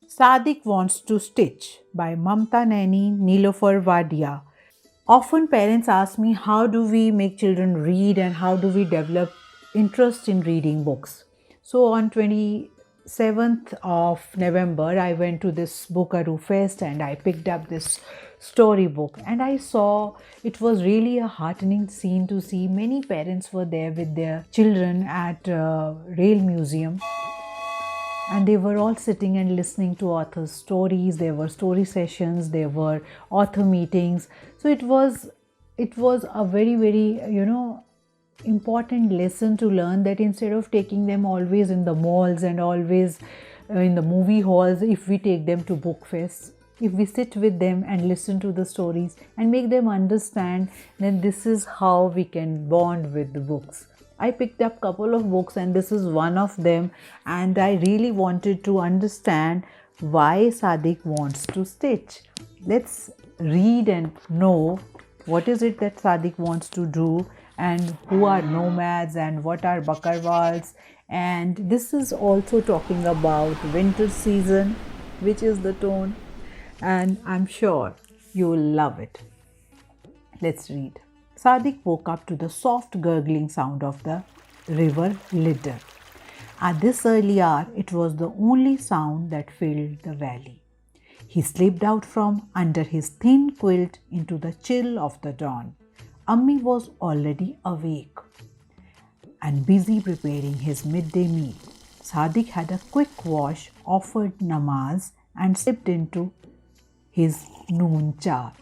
Sadiq Wants to Stitch by Mamta Nainy, Nilofer Wadia. Often parents ask me, how do we make children read and how do we develop interest in reading books? So on 27th of November, I went to this Bookaroo Fest and I picked up this storybook, and I saw it was really a heartening scene to see many parents were there with their children at Rail Museum, and they were all sitting and listening to authors' stories. There were story sessions, there were author meetings. So it was a very important lesson to learn, that instead of taking them always in the malls and always in the movie halls, if we take them to book fests, if we sit with them and listen to the stories and make them understand, then this is how we can bond with the books. I picked up a couple of books and this is one of them, and I really wanted to understand why Sadiq wants to stitch. Let's read and know what is it that Sadiq wants to do, and who are nomads and what are Bakarwals. And this is also talking about winter season, which is the tone, and I'm sure you will love it. Let's read. Sadiq woke up to the soft gurgling sound of the river Lidder. At this early hour, it was the only sound that filled the valley. He slipped out from under his thin quilt into the chill of the dawn. Ammi was already awake and busy preparing his midday meal. Sadiq had a quick wash, offered namaz, and slipped into his noon cha.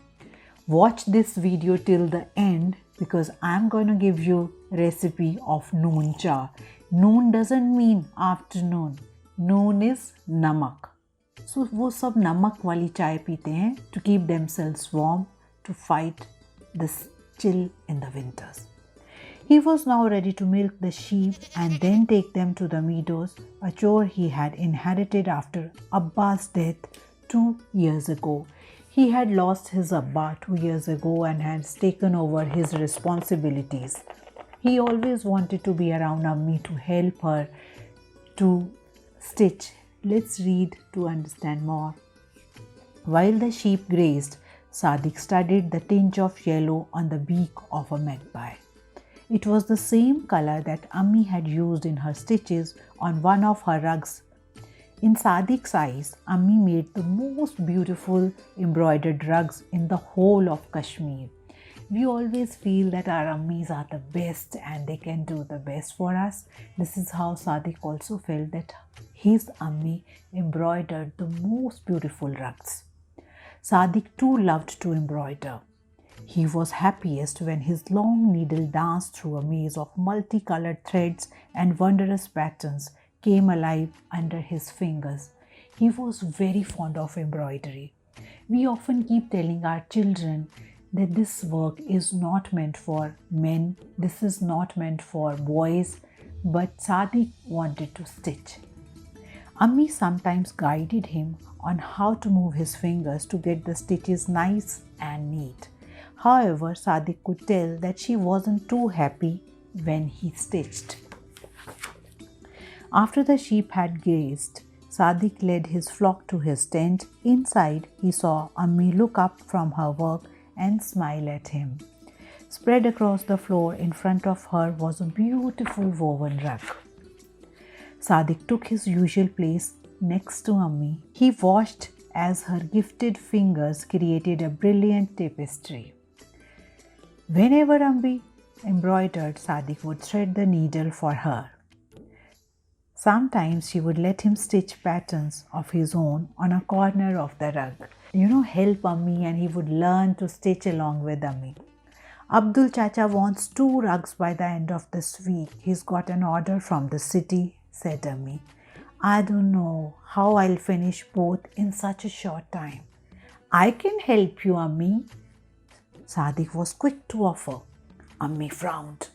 Watch this video till the end because I'm going to give you recipe of noon cha. Noon doesn't mean afternoon. Noon is namak. So वो सब नमक वाली चाय पीते हैं to keep themselves warm, to fight this chill in the winters. He was now ready to milk the sheep and then take them to the meadows, a chore he had inherited after Abba's death 2 years ago. He had lost his Abba 2 years ago and had taken over his responsibilities. He always wanted to be around Ammi to help her to stitch. Let's read to understand more. While the sheep grazed, Sadiq studied the tinge of yellow on the beak of a magpie. It was the same color that Ammi had used in her stitches on one of her rugs. In Sadiq's eyes, Ammi made the most beautiful embroidered rugs in the whole of Kashmir. We always feel that our Ammis are the best and they can do the best for us. This is how Sadiq also felt, that his Ammi embroidered the most beautiful rugs. Sadiq too loved to embroider. He was happiest when his long needle danced through a maze of multicolored threads and wondrous patterns came alive under his fingers. He was very fond of embroidery. We often keep telling our children that this work is not meant for men, this is not meant for boys, but Sadiq wanted to stitch. Ammi sometimes guided him on how to move his fingers to get the stitches nice and neat. However, Sadiq could tell that she wasn't too happy when he stitched. After the sheep had grazed, Sadiq led his flock to his tent. Inside, he saw Ammi look up from her work and smile at him. Spread across the floor in front of her was a beautiful woven rug. Sadiq took his usual place next to Ammi. He watched as her gifted fingers created a brilliant tapestry. Whenever Ammi embroidered, Sadiq would thread the needle for her. Sometimes she would let him stitch patterns of his own on a corner of the rug. Help Ammi, and he would learn to stitch along with Ammi. Abdul Chacha wants 2 rugs by the end of this week. He's got an order from the city, said Ammi. I don't know how I'll finish both in such a short time. I can help you, Ammi. Sadiq was quick to offer. Ammi frowned.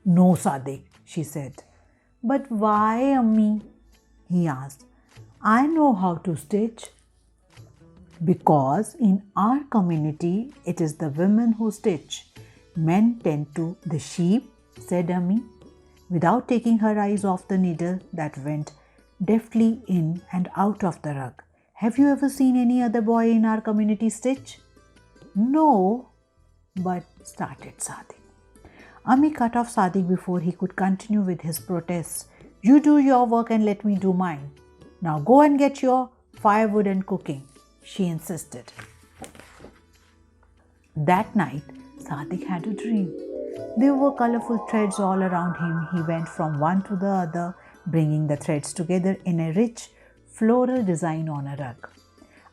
No, Sadiq, she said. But why, Ammi? He asked. I know how to stitch. Because in our community, it is the women who stitch. Men tend to the sheep, said Ammi, without taking her eyes off the needle that went deftly in and out of the rug. Have you ever seen any other boy in our community stitch? No, but started Sadiq. Ami cut off Sadiq before he could continue with his protests. You do your work and let me do mine. Now go and get your firewood and cooking, she insisted. That night, Sadiq had a dream. There were colorful threads all around him. He went from one to the other, bringing the threads together in a rich floral design on a rug.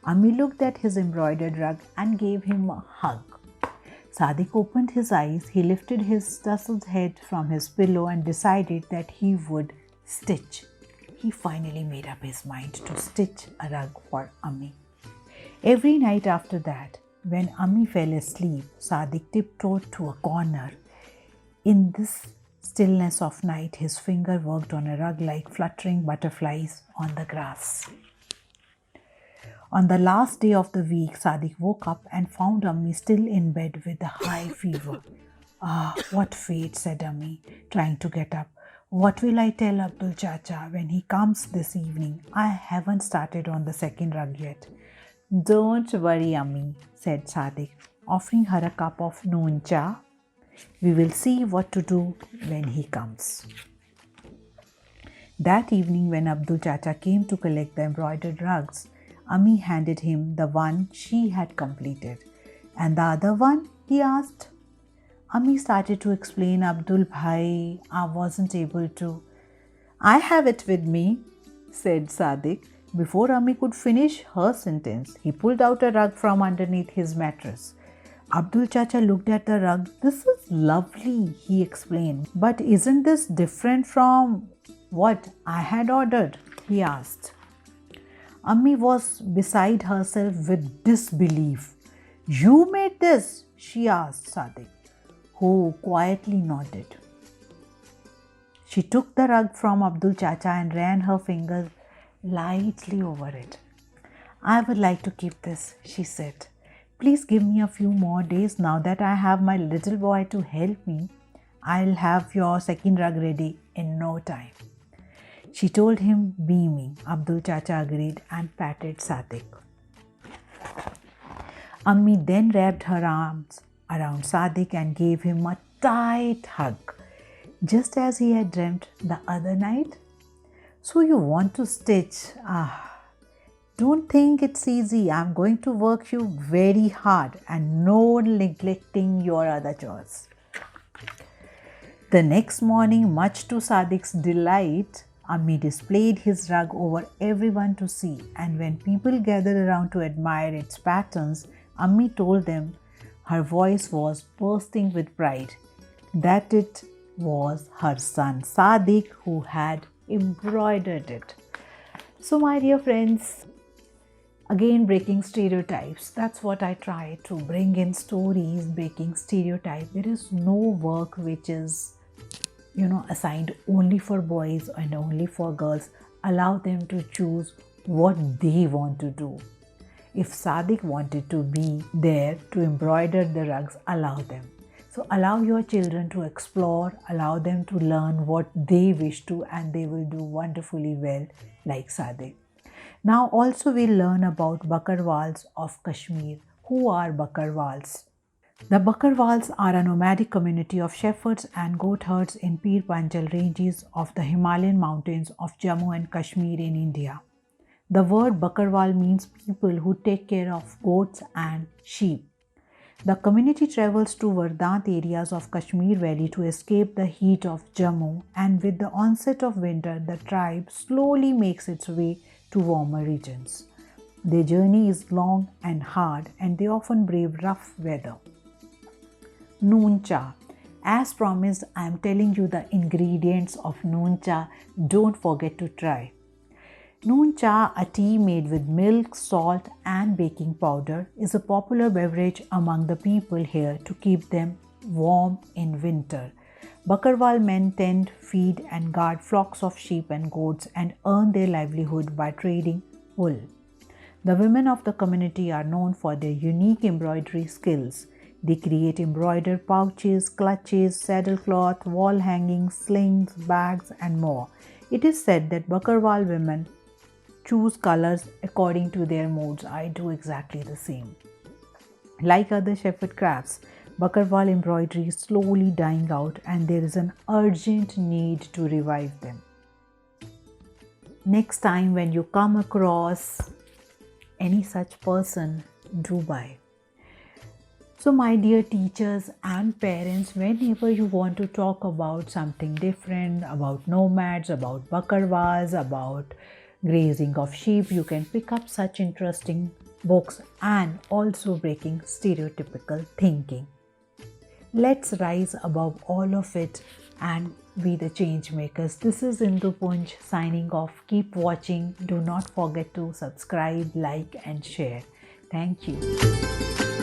Ami looked at his embroidered rug and gave him a hug. Sadiq opened his eyes. He lifted his tousled head from his pillow and decided that he would stitch. He finally made up his mind to stitch a rug for Ami. Every night after that, when Ami fell asleep, Sadiq tiptoed to a corner. In this stillness of night, his finger worked on a rug like fluttering butterflies on the grass. On the last day of the week, Sadiq woke up and found Ami still in bed with a high fever. Ah, what fate, said Ami, trying to get up. What will I tell Abdul Chacha when he comes this evening? I haven't started on the second rug yet. Don't worry, Ami, said Sadiq, offering her a cup of noon cha. We will see what to do when he comes. That evening, when Abdul Chacha came to collect the embroidered rugs, Ami handed him the one she had completed. And the other one? He asked. Ami started to explain, Abdul Bhai, I wasn't able to. I have it with me, said Sadiq. Before Ami could finish her sentence, he pulled out a rug from underneath his mattress. Abdul Chacha looked at the rug. This is lovely, he explained. But isn't this different from what I had ordered? He asked. Ami was beside herself with disbelief. You made this? She asked Sadiq, who quietly nodded. She took the rug from Abdul Chacha and ran her fingers lightly over it. I would like to keep this, she said. Please give me a few more days. Now that I have my little boy to help me, I'll have your second rug ready in no time. She told him, beaming. Abdul Chacha agreed and patted Sadiq. Ammi then wrapped her arms around Sadiq and gave him a tight hug, just as he had dreamt the other night. So you want to stitch? Don't think it's easy. I'm going to work you very hard and no neglecting your other chores. The next morning, much to Sadiq's delight, Ammi displayed his rug over everyone to see, and when people gathered around to admire its patterns, Ammi told them, her voice was bursting with pride, that it was her son Sadiq who had embroidered it. So my dear friends, again breaking stereotypes. That's what I try to bring in stories, breaking stereotypes. There is no work which is assigned only for boys and only for girls. Allow them to choose what they want to do. If Sadiq wanted to be there to embroider the rugs, allow them. So allow your children to explore, allow them to learn what they wish to, and they will do wonderfully well like Sadiq. Now also we'll learn about Bakarwals of Kashmir. Who are Bakarwals? The Bakarwals are a nomadic community of shepherds and goat herds in Pir Panjal ranges of the Himalayan mountains of Jammu and Kashmir in India. The word Bakarwal means people who take care of goats and sheep. The community travels to Verdant areas of Kashmir Valley to escape the heat of Jammu, and with the onset of winter, the tribe slowly makes its way to warmer regions. Their journey is long and hard, and they often brave rough weather. Noon cha. As promised, I am telling you the ingredients of noon cha. Don't forget to try. Noon cha, a tea made with milk, salt and baking powder, is a popular beverage among the people here to keep them warm in winter. Bakarwal men tend, feed and guard flocks of sheep and goats and earn their livelihood by trading wool. The women of the community are known for their unique embroidery skills. They create embroidered pouches, clutches, saddlecloth, wall hangings, slings, bags and more. It is said that Bakarwal women choose colors according to their moods. I do exactly the same. Like other shepherd crafts, Bakarwal embroidery is slowly dying out and there is an urgent need to revive them. Next time when you come across any such person, do buy. So my dear teachers and parents, whenever you want to talk about something different, about nomads, about Bakarwals, about grazing of sheep, you can pick up such interesting books and also breaking stereotypical thinking. Let's rise above all of it and be the change makers. This is Indu Punj signing off. Keep watching. Do not forget to subscribe, like and share. Thank you.